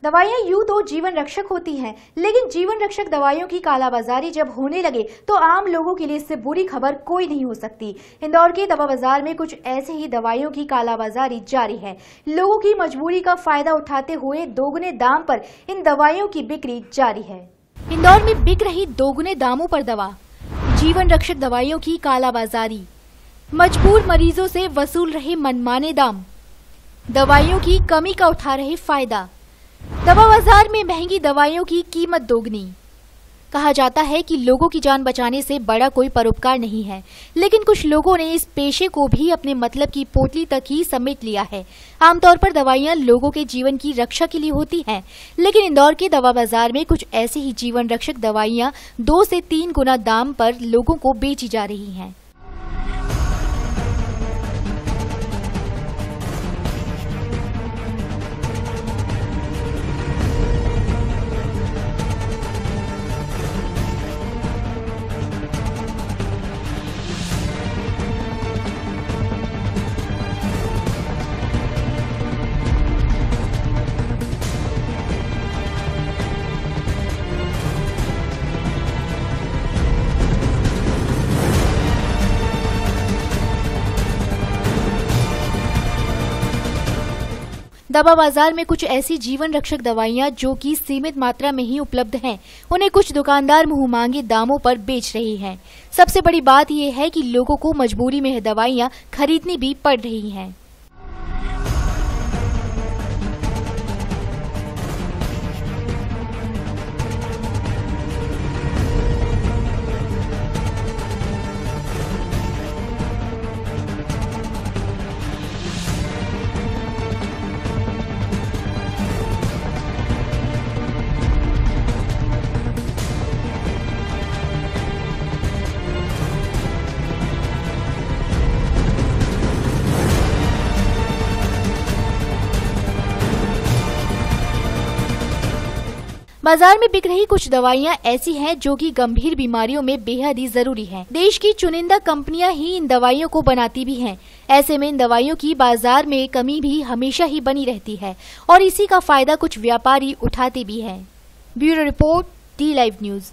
दवाइयाँ यूं तो जीवन रक्षक होती हैं, लेकिन जीवन रक्षक दवाइयों की कालाबाजारी जब होने लगे तो आम लोगों के लिए इससे बुरी खबर कोई नहीं हो सकती। इंदौर के दवा बाजार में कुछ ऐसे ही दवाइयों की कालाबाजारी जारी है। लोगों की मजबूरी का फायदा उठाते हुए दोगुने दाम पर इन दवाइयों की बिक्री जारी है। इंदौर में बिक रही दोगुने दामों पर दवा, जीवन रक्षक दवाइयों की कालाबाजारी, मजबूर मरीजों से वसूल रहे मनमाने दाम, दवाइयों की कमी का उठा रहे फायदा, दवा बाजार में महंगी दवाइयों की कीमत दोगुनी। कहा जाता है कि लोगों की जान बचाने से बड़ा कोई परोपकार नहीं है, लेकिन कुछ लोगों ने इस पेशे को भी अपने मतलब की पोटली तक ही समेट लिया है। आमतौर पर दवाइयां लोगों के जीवन की रक्षा के लिए होती हैं, लेकिन इंदौर के दवा बाजार में कुछ ऐसे ही जीवन रक्षक दवाइयां 2 से 3 गुना दाम पर लोगों को बेची जा रही हैं। दवा बाजार में कुछ ऐसी जीवन रक्षक दवाइयां जो कि सीमित मात्रा में ही उपलब्ध हैं, उन्हें कुछ दुकानदार मुंह मांगे दामों पर बेच रहे हैं। सबसे बड़ी बात यह है कि लोगों को मजबूरी में दवाइयां खरीदनी भी पड़ रही हैं। बाजार में बिक रही कुछ दवाइयां ऐसी हैं जो कि गंभीर बीमारियों में बेहद ही जरूरी हैं। देश की चुनिंदा कंपनियां ही इन दवाइयों को बनाती भी हैं। ऐसे में इन दवाइयों की बाजार में कमी भी हमेशा ही बनी रहती है और इसी का फायदा कुछ व्यापारी उठाते भी हैं। Bureau report, T live news.